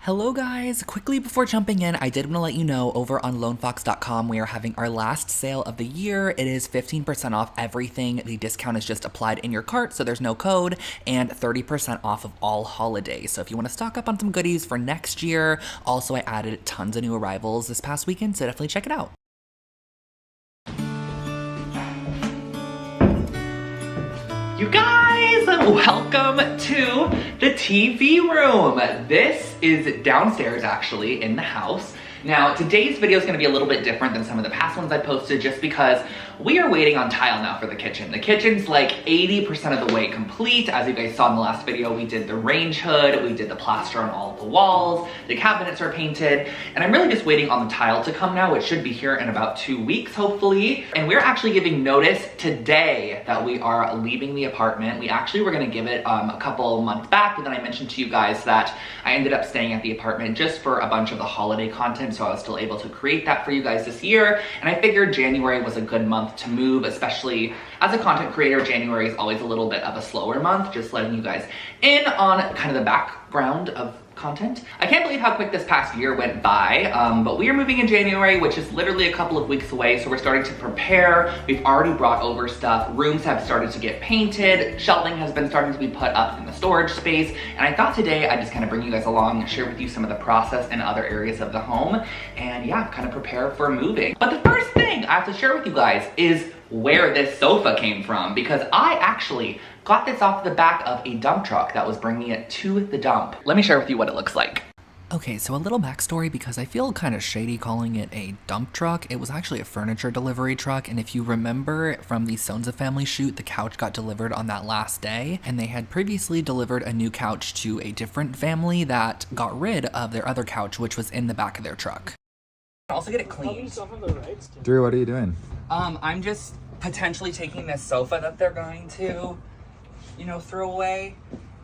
Hello guys, quickly before jumping in, I did want to let you know over on loanfox.com we are having our last sale of the year. It is 15% off everything. The discount is just applied in your cart, so there's no code, and 30% off of all holidays. So if you want to stock up on some goodies for next year, also I added tons of new arrivals this past weekend, so definitely check it out. You guys, welcome to the TV room. This is downstairs actually in the house. Now today's video is going to be a little bit different than some of the past ones I posted just because we are waiting on tile now for the kitchen. The kitchen's like 80% of the way complete. As you guys saw in the last video, we did the range hood, we did the plaster on all of the walls, the cabinets are painted, and I'm really just waiting on the tile to come now. It should be here in about 2 weeks, hopefully. And we're actually giving notice today that we are leaving the apartment. We actually were gonna give it a couple months back, but then I mentioned to you guys that I ended up staying at the apartment just for a bunch of the holiday content, so I was still able to create that for you guys this year. And I figured January was a good month to move, especially as a content creator. January is always a little bit of a slower month, just letting you guys in on kind of the background of content. I can't believe how quick this past year went by, but we are moving in January, which is literally a couple of weeks away, so we're starting to prepare. We've already brought over stuff. Rooms have started to get painted. Shelving has been starting to be put up in the storage space, and I thought today I'd just kind of bring you guys along, share with you some of the process in other areas of the home, and yeah, kind of prepare for moving. But the first thing I have to share with you guys is where this sofa came from, because I actually got this off the back of a dump truck that was bringing it to the dump. Let me share with you what it looks like. Okay, so a little backstory because I feel kind of shady calling it a dump truck. It was actually a furniture delivery truck, and if you remember from the Sonza family shoot, the couch got delivered on that last day, and they had previously delivered a new couch to a different family that got rid of their other couch, which was in the back of their truck. Also get it cleaned. Drew, what are you doing? I'm just potentially taking this sofa that they're going to, you know, throw away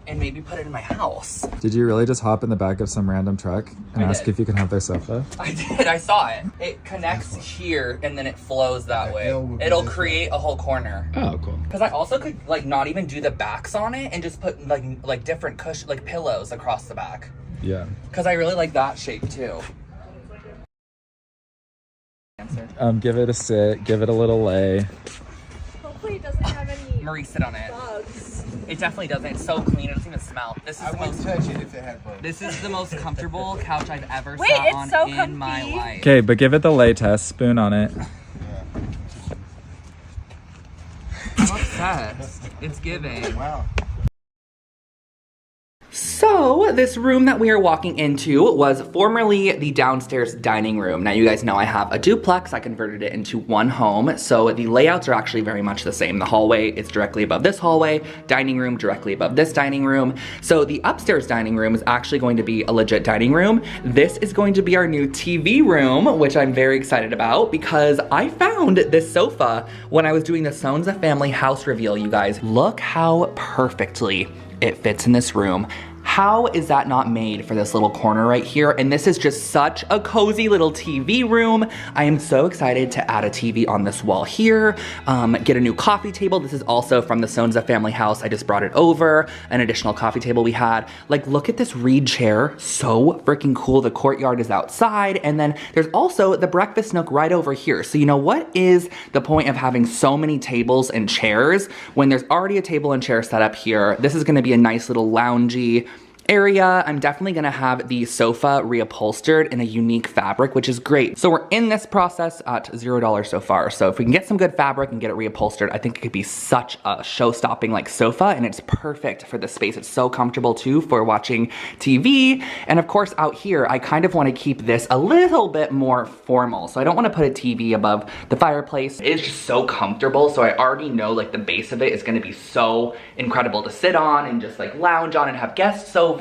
and maybe put it in my house. Did you really just hop in the back of some random truck and ask if you can have their sofa? I did, I saw it. It connects here and then it flows that way. It'll create a whole corner. Oh, cool. Because I also could like not even do the backs on it and just put like different cushion, like pillows across the back. Yeah. Because I really like that shape too. Give it a sit, give it a little lay. Hopefully it doesn't have any Marie, sit on it. bugs. It definitely doesn't. It's so clean. It doesn't even smell. This is I wouldn't touch it if it had bugs. This is the most comfortable couch I've ever Wait, sat it's on so in my comfy. life. Okay, but give it the lay test. Spoon on it. I'm obsessed. It's giving. Wow. So this room that we are walking into was formerly the downstairs dining room. Now you guys know I have a duplex. I converted it into one home. So the layouts are actually very much the same. The hallway is directly above this hallway, dining room directly above this dining room. So the upstairs dining room is actually going to be a legit dining room. This is going to be our new TV room, which I'm very excited about because I found this sofa when I was doing the Sonza family house reveal, you guys. Look how perfectly it fits in this room. How is that not made for this little corner right here? And this is just such a cozy little TV room. I am so excited to add a TV on this wall here, get a new coffee table. This is also from the Sonza family house. I just brought it over, an additional coffee table we had. Like, look at this reed chair, so freaking cool. The courtyard is outside, and then there's also the breakfast nook right over here. So you know, what is the point of having so many tables and chairs when there's already a table and chair set up here? This is gonna be a nice little loungy area. I'm definitely gonna have the sofa reupholstered in a unique fabric, which is great. So we're in this process at $0 so far. So if we can get some good fabric and get it reupholstered, I think it could be such a show-stopping like sofa, and it's perfect for the space. It's so comfortable too for watching TV. And of course out here, I kind of wanna keep this a little bit more formal. So I don't wanna put a TV above the fireplace. It's just so comfortable. So I already know like the base of it is gonna be so incredible to sit on and just like lounge on and have guests over.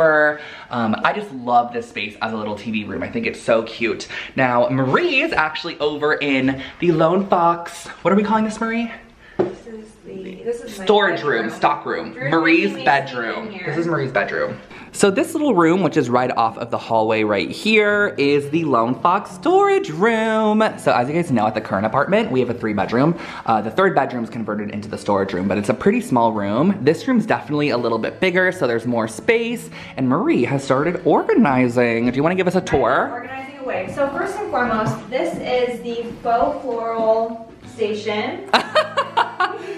I just love this space as a little TV room. I think it's so cute. Now, Marie is actually over in the Lone Fox. What are we calling this, Marie? This is Storage room, stock room. Marie's bedroom. This is Marie's bedroom. So this little room, which is right off of the hallway right here, is the Lone Fox storage room. So as you guys know, at the current apartment, we have a 3-bedroom. The 3rd bedroom is converted into the storage room, but it's a pretty small room. This room's definitely a little bit bigger, so there's more space. And Marie has started organizing. Do you want to give us a tour? Organizing away. So first and foremost, this is the faux floral station.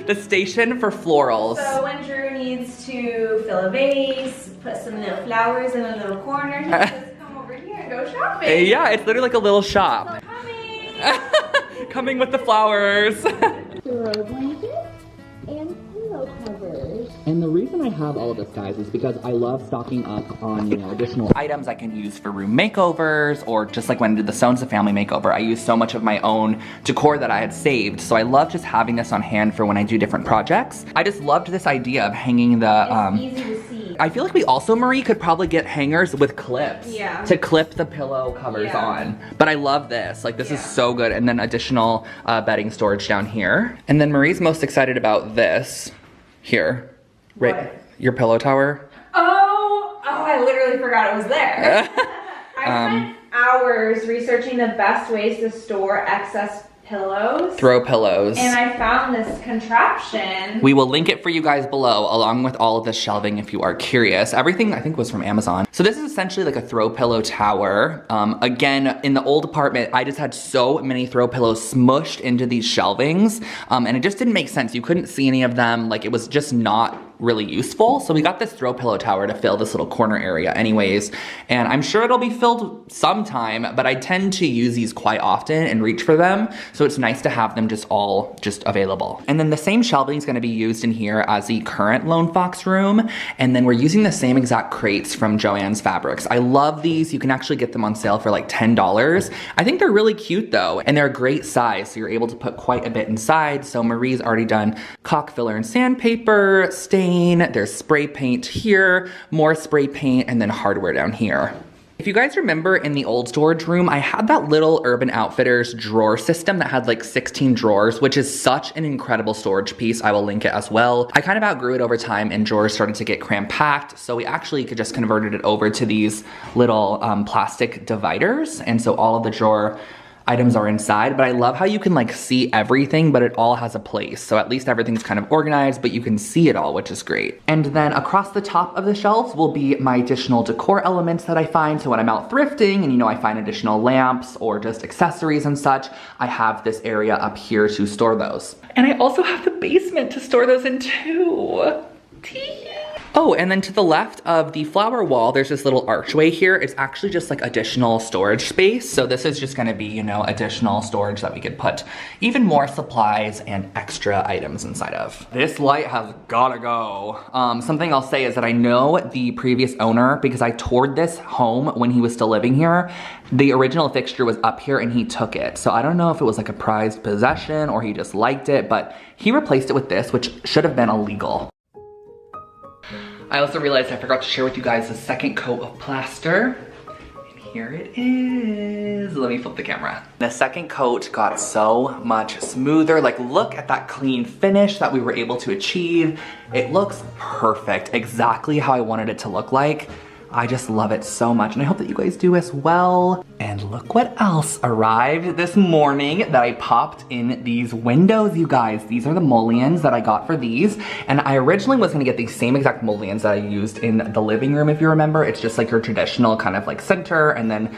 The station for florals. So when Drew needs to fill a vase, put some little flowers in a little corner, he just come over here and go shopping. Yeah, it's literally like a little shop. Coming! Coming with the flowers. Throw blankets and pillow covers. And the reason I have all of this, guys, is because I love stocking up on, additional items I can use for room makeovers, or just like when I did the Sonsa family makeover, I used so much of my own decor that I had saved. So I love just having this on hand for when I do different projects. I just loved this idea of hanging the, It's easy to see. I feel like we also, Marie, could probably get hangers with clips. Yeah. To clip the pillow covers on. But I love this. Like, this is so good. And then additional bedding storage down here. And then Marie's most excited about this. Here. Right. What? Your pillow tower. Oh, I literally forgot it was there. I spent hours researching the best ways to store excess pillows. Throw pillows. And I found this contraption. We will link it for you guys below, along with all of the shelving if you are curious. Everything, I think, was from Amazon. So this is essentially like a throw pillow tower. Again, in the old apartment, I just had so many throw pillows smushed into these shelvings, and it just didn't make sense. You couldn't see any of them. Like, it was just not really useful. So we got this throw pillow tower to fill this little corner area anyways. And I'm sure it'll be filled sometime, but I tend to use these quite often and reach for them. So it's nice to have them just all available. And then the same shelving is gonna be used in here as the current Lone Fox room. And then we're using the same exact crates from Joann's Fabrics. I love these. You can actually get them on sale for like $10. I think they're really cute though, and they're a great size. So you're able to put quite a bit inside. So Marie's already done caulk filler and sandpaper, stain, there's spray paint here, more spray paint, and then hardware down here. If you guys remember in the old storage room, I had that little Urban Outfitters drawer system that had like 16 drawers, which is such an incredible storage piece. I will link it as well. I kind of outgrew it over time and drawers started to get cram packed. So we actually could just converted it over to these little plastic dividers. And so all of the drawer items are inside, but I love how you can like see everything, but it all has a place. So at least everything's kind of organized, but you can see it all, which is great. And then across the top of the shelves will be my additional decor elements that I find. So when I'm out thrifting and I find additional lamps or just accessories and such, I have this area up here to store those. And I also have the basement to store those in too. Oh, and then to the left of the flower wall, there's this little archway here. It's actually just like additional storage space. So this is just gonna be, additional storage that we could put even more supplies and extra items inside of. This light has gotta go. Something I'll say is that I know the previous owner, because I toured this home when he was still living here. The original fixture was up here and he took it. So I don't know if it was like a prized possession or he just liked it, but he replaced it with this, which should have been illegal. I also realized I forgot to share with you guys the second coat of plaster. And here it is. Let me flip the camera. The second coat got so much smoother. Like, look at that clean finish that we were able to achieve. It looks perfect, exactly how I wanted it to look like. I just love it so much, and I hope that you guys do as well. And look what else arrived this morning that I popped in these windows, you guys. These are the mullions that I got for these, and I originally was gonna get these same exact mullions that I used in the living room, if you remember. It's just like your traditional kind of like center, and then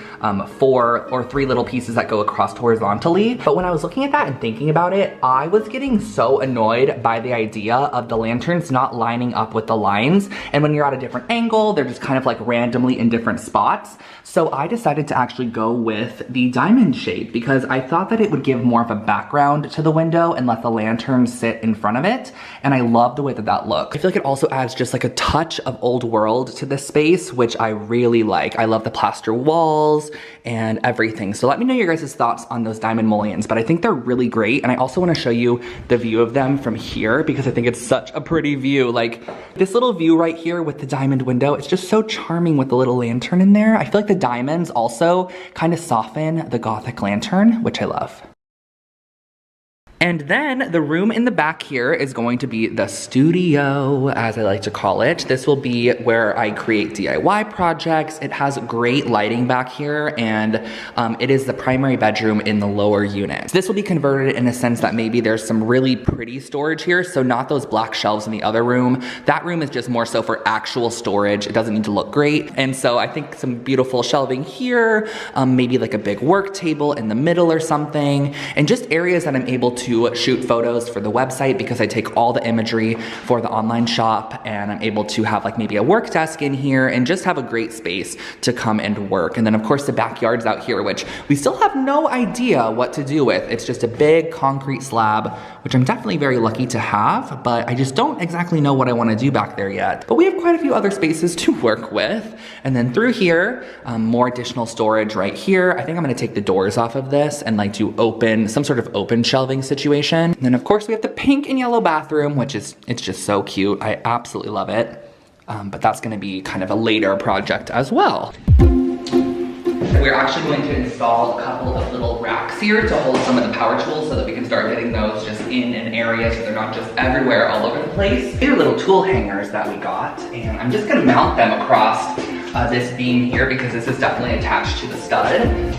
4 or 3 little pieces that go across horizontally. But when I was looking at that and thinking about it, I was getting so annoyed by the idea of the lanterns not lining up with the lines, and when you're at a different angle, they're just kind of like randomly in different spots. So I decided to actually go with the diamond shape because I thought that it would give more of a background to the window and let the lantern sit in front of it. And I love the way that that looks. I feel like it also adds just like a touch of old world to this space, which I really like. I love the plaster walls and everything. So let me know your guys' thoughts on those diamond mullions, but I think they're really great. And I also want to show you the view of them from here because I think it's such a pretty view. Like this little view right here with the diamond window, it's just so charming with the little lantern in there. I feel like the diamonds also kind of soften the Gothic lantern, which I love. And then the room in the back here is going to be the studio, as I like to call it. This will be where I create DIY projects. It has great lighting back here, and it is the primary bedroom in the lower unit. This will be converted in a sense that maybe there's some really pretty storage here, so not those black shelves in the other room. That room is just more so for actual storage. It doesn't need to look great. And so I think some beautiful shelving here, maybe like a big work table in the middle or something, and just areas that I'm able to shoot photos for the website because I take all the imagery for the online shop, and I'm able to have like maybe a work desk in here and just have a great space to come and work. And then of course the backyard's out here, which we still have no idea what to do with. It's just a big concrete slab, which I'm definitely very lucky to have, but I just don't exactly know what I want to do back there yet. But we have quite a few other spaces to work with. And then through here, more additional storage right here. I think I'm gonna take the doors off of this and like do open, some sort of open shelving situation. And then of course we have the pink and yellow bathroom, which is, it's just so cute. I absolutely love it. But that's gonna be kind of a later project as well. We're actually going to install a couple of little racks here to hold some of the power tools so that we can start getting those just in an area so they're not just everywhere all over the place. These are little tool hangers that we got, and I'm just gonna mount them across this beam here because this is definitely attached to the stud.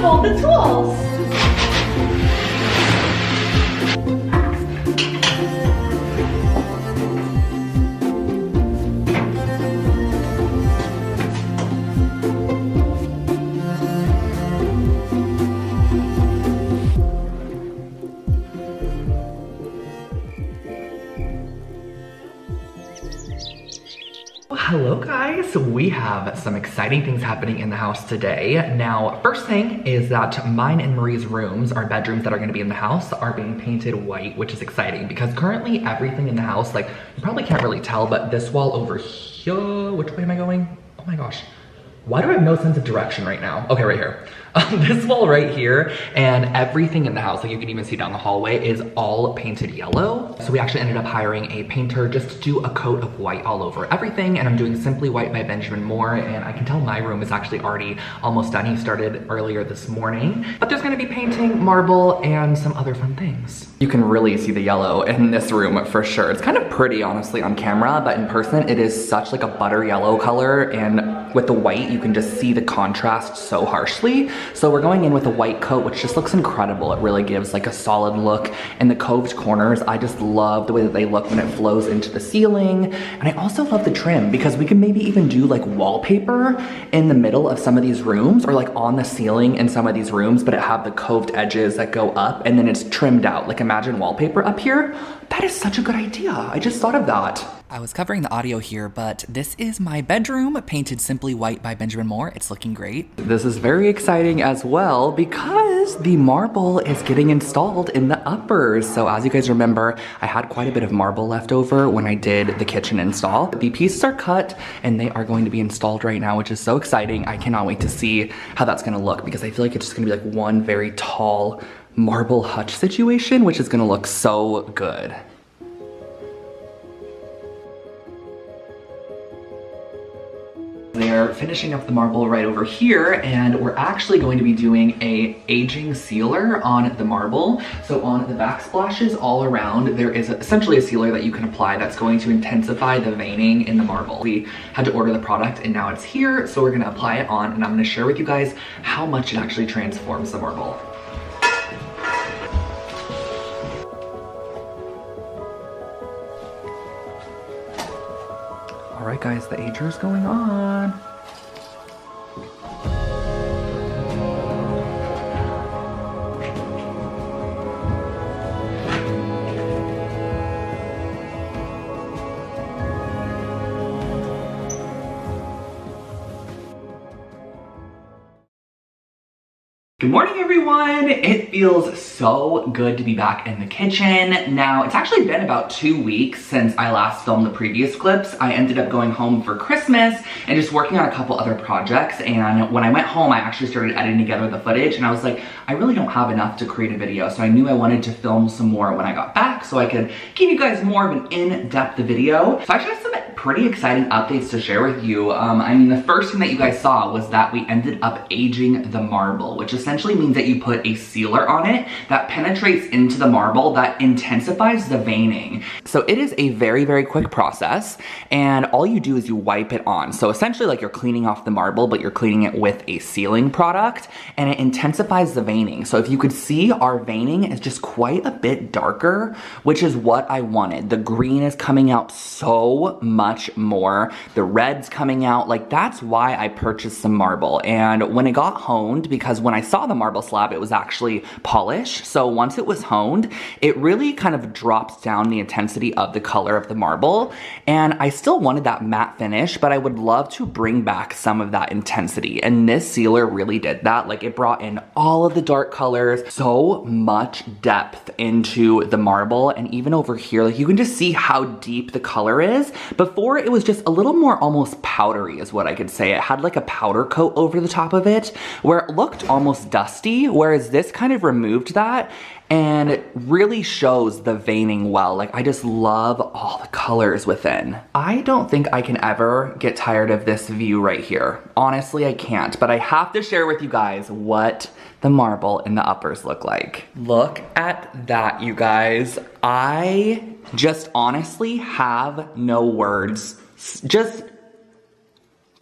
Hold the tools. Hello guys, we have some exciting things happening in the house today. Now, first thing is that mine and Marie's rooms, our bedrooms that are gonna be in the house, are being painted white, which is exciting because currently everything in the house, like you probably can't really tell, but this wall over here, which way am I going? Oh my gosh. Why do I have no sense of direction right now? Okay, right here. This wall right here and everything in the house, like you can even see down the hallway, is all painted yellow. So we actually ended up hiring a painter just to do a coat of white all over everything, and I'm doing Simply White by Benjamin Moore, and I can tell my room is actually already almost done. He started earlier this morning, but there's gonna be painting, marble, and some other fun things. You can really see the yellow in this room for sure. It's kind of pretty honestly on camera, but in person it is such like a butter yellow color, and with the white you can just see the contrast so harshly. So we're going in with a white coat, which just looks incredible. It really gives like a solid look. And the coved corners, I just love the way that they look when it flows into the ceiling. And I also love the trim because we can maybe even do like wallpaper in the middle of some of these rooms, or like on the ceiling in some of these rooms, but it have the coved edges that go up and then it's trimmed out. Like imagine wallpaper up here. That is such a good idea. I just thought of that. I was covering the audio here, but this is my bedroom, painted Simply White by Benjamin Moore. It's looking great. This is very exciting as well because the marble is getting installed in the uppers. So as you guys remember, I had quite a bit of marble left over when I did the kitchen install. The pieces are cut and they are going to be installed right now, which is so exciting. I cannot wait to see how that's gonna look because I feel like it's just gonna be like one very tall marble hutch situation, which is gonna look so good. They're finishing up the marble right over here, and we're actually going to be doing a aging sealer on the marble. So on the backsplashes all around, there is essentially a sealer that you can apply that's going to intensify the veining in the marble. We had to order the product and now it's here, so we're gonna apply it on, and I'm gonna share with you guys how much it actually transforms the marble. All right guys, the ager is going on. Good morning, everyone. It feels so good to be back in the kitchen. Now, it's actually been about 2 weeks since I last filmed the previous clips. I ended up going home for Christmas and just working on a couple other projects. And when I went home, I actually started editing together the footage and I was like, I really don't have enough to create a video. So I knew I wanted to film some more when I got back so I could give you guys more of an in-depth video. So I actually have some pretty exciting updates to share with you. I mean, the first thing that you guys saw was that we ended up aging the marble, which essentially means that you put a sealer on it that penetrates into the marble that intensifies the veining. So it is a very, very quick process, and all you do is you wipe it on. So essentially like you're cleaning off the marble, but you're cleaning it with a sealing product, and it intensifies the veining. So if you could see, our veining is just quite a bit darker, which is what I wanted. The green is coming out so much more. The red's coming out. Like, that's why I purchased some marble. And when it got honed, because when I saw the marble slab, it was actually polished. So once it was honed, it really kind of drops down the intensity of the color of the marble. And I still wanted that matte finish, but I would love to bring back some of that intensity. And this sealer really did that. Like, it brought in all of the dark colors, so much depth into the marble. And even over here, like, you can just see how deep the color is. Before, it was just a little more almost powdery is what I could say. It had like a powder coat over the top of it where it looked almost dusty, whereas this kind of removed that and it really shows the veining well. Like, I just love all the colors within. I don't think I can ever get tired of this view right here. Honestly, I can't, but I have to share with you guys what the marble in the uppers look like. Look at that, you guys. I just honestly have no words.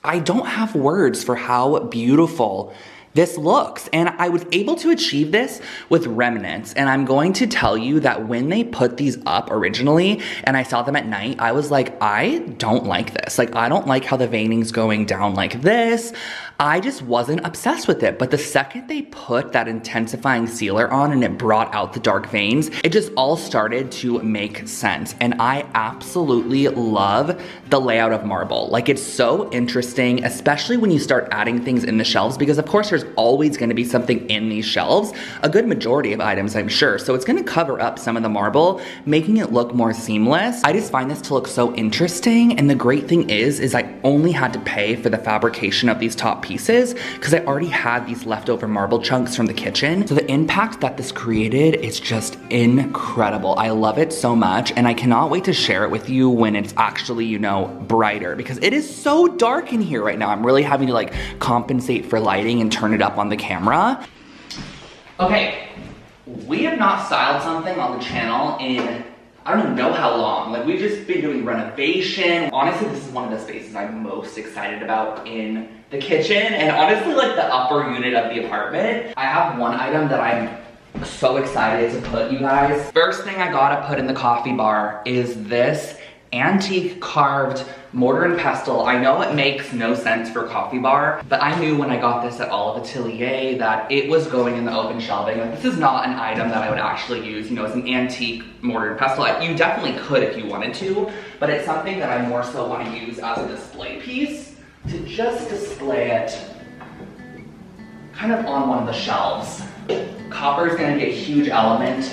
I don't have words for how beautiful this looks. And I was able to achieve this with remnants. And I'm going to tell you that when they put these up originally and I saw them at night, I was like, I don't like this. Like, I don't like how the veining's going down like this. I just wasn't obsessed with it. But the second they put that intensifying sealer on and it brought out the dark veins, it just all started to make sense. And I absolutely love the layout of marble. Like, it's so interesting, especially when you start adding things in the shelves, because of course there's always gonna be something in these shelves, a good majority of items, I'm sure. So it's gonna cover up some of the marble, making it look more seamless. I just find this to look so interesting. And the great thing is I only had to pay for the fabrication of these top pieces because I already had these leftover marble chunks from the kitchen. So the impact that this created is just incredible. I love it so much, and I cannot wait to share it with you when it's actually, you know, brighter, because it is so dark in here right now. I'm really having to like compensate for lighting and turn it up on the camera. Okay, we have not styled something on the channel in I don't even know how long. Like, we've just been doing renovation. Honestly, this is one of the spaces I'm most excited about in the kitchen, and honestly, like, the upper unit of the apartment. I have one item that I'm so excited to put, you guys. First thing I gotta put in the coffee bar is this antique carved mortar and pestle. I know it makes no sense for a coffee bar, but I knew when I got this at Olive Atelier that it was going in the open shelving. Like, this is not an item that I would actually use, you know, as an antique mortar and pestle. You definitely could if you wanted to, but it's something that I more so want to use as a display piece to just display it kind of on one of the shelves. Copper is going to be a huge element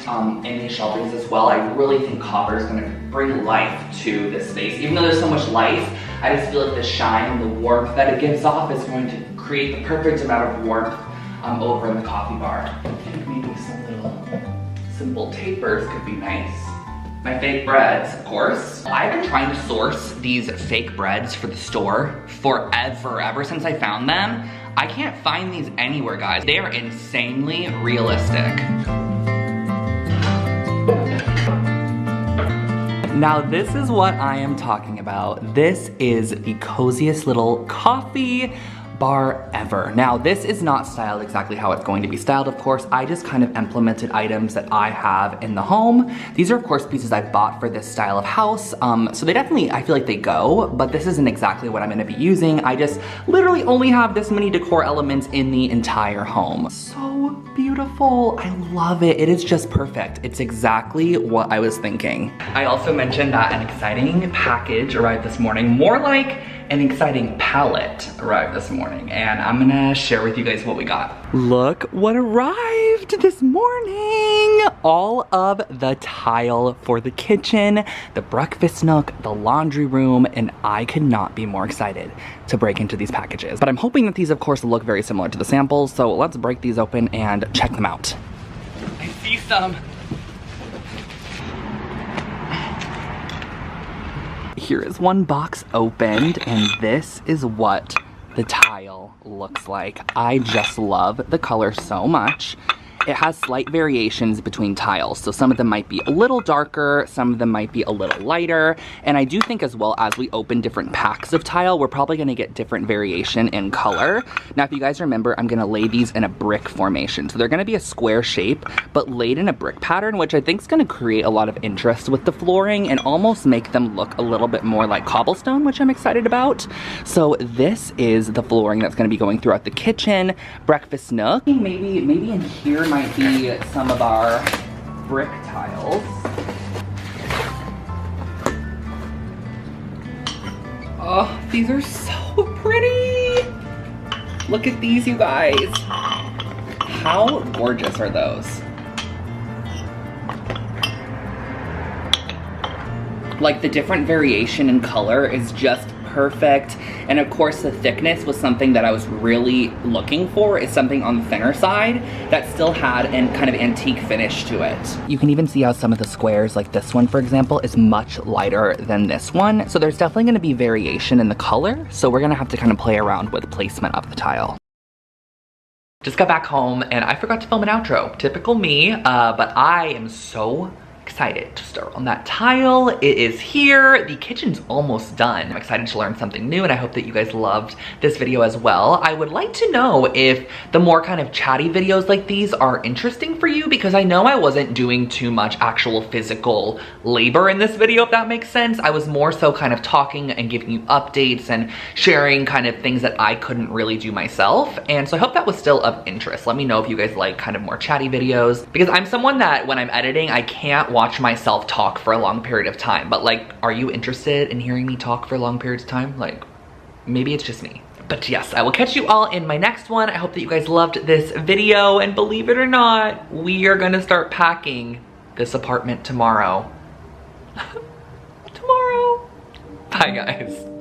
in these shelvings as well. I really think copper is going to bring life to this space. Even though there's so much light, I just feel like the shine and the warmth that it gives off is going to create the perfect amount of warmth over in the coffee bar. I think maybe some little simple tapers could be nice. My fake breads, of course. I've been trying to source these fake breads for the store forever, ever since I found them. I can't find these anywhere, guys. They are insanely realistic. Now, this is what I am talking about. This is the coziest little coffee bar ever. Now, this is not styled exactly how it's going to be styled, of course. I just kind of implemented items that I have in the home. These are, of course, pieces I bought for this style of house. So they definitely, I feel like they go, but this isn't exactly what I'm gonna be using. I just literally only have this many decor elements in the entire home. So beautiful. I love it. It is just perfect. It's exactly what I was thinking. I also mentioned that an exciting package arrived this morning, more like an exciting palette arrived this morning, and I'm gonna share with you guys what we got. Look what arrived this morning! All of the tile for the kitchen, the breakfast nook, the laundry room, and I could not be more excited to break into these packages. But I'm hoping that these, of course, look very similar to the samples, so let's break these open and check them out. I see some. Here is one box opened, and this is what the tile looks like. I just love the color so much. It has slight variations between tiles, so some of them might be a little darker, some of them might be a little lighter, and I do think as well as we open different packs of tile, we're probably gonna get different variation in color. Now, if you guys remember, I'm gonna lay these in a brick formation, so they're gonna be a square shape, but laid in a brick pattern, which I think is gonna create a lot of interest with the flooring and almost make them look a little bit more like cobblestone, which I'm excited about. So this is the flooring that's gonna be going throughout the kitchen, breakfast nook. Maybe in here might be some of our brick tiles. Oh, these are so pretty. Look at these, you guys. How gorgeous are those? Like, the different variation in color is just perfect. And of course, the thickness was something that I was really looking for. It's something on the thinner side that still had an kind of antique finish to it. You can even see how some of the squares, like this one, for example, is much lighter than this one. So there's definitely gonna be variation in the color. So we're gonna have to kind of play around with placement of the tile. Just got back home and I forgot to film an outro. Typical me, but I am so excited to start on that tile. It is here. The kitchen's almost done. I'm excited to learn something new, and I hope that you guys loved this video as well. I would like to know if the more kind of chatty videos like these are interesting for you, because I know I wasn't doing too much actual physical labor in this video, if that makes sense. I was more so kind of talking and giving you updates and sharing kind of things that I couldn't really do myself. And so I hope that was still of interest. Let me know if you guys like kind of more chatty videos, because I'm someone that when I'm editing, I can't watch myself talk for a long period of time. But like, are you interested in hearing me talk for long periods of time? Like, maybe it's just me. But yes, I will catch you all in my next one. I hope that you guys loved this video, and believe it or not, we are gonna start packing this apartment tomorrow. Tomorrow. Bye guys.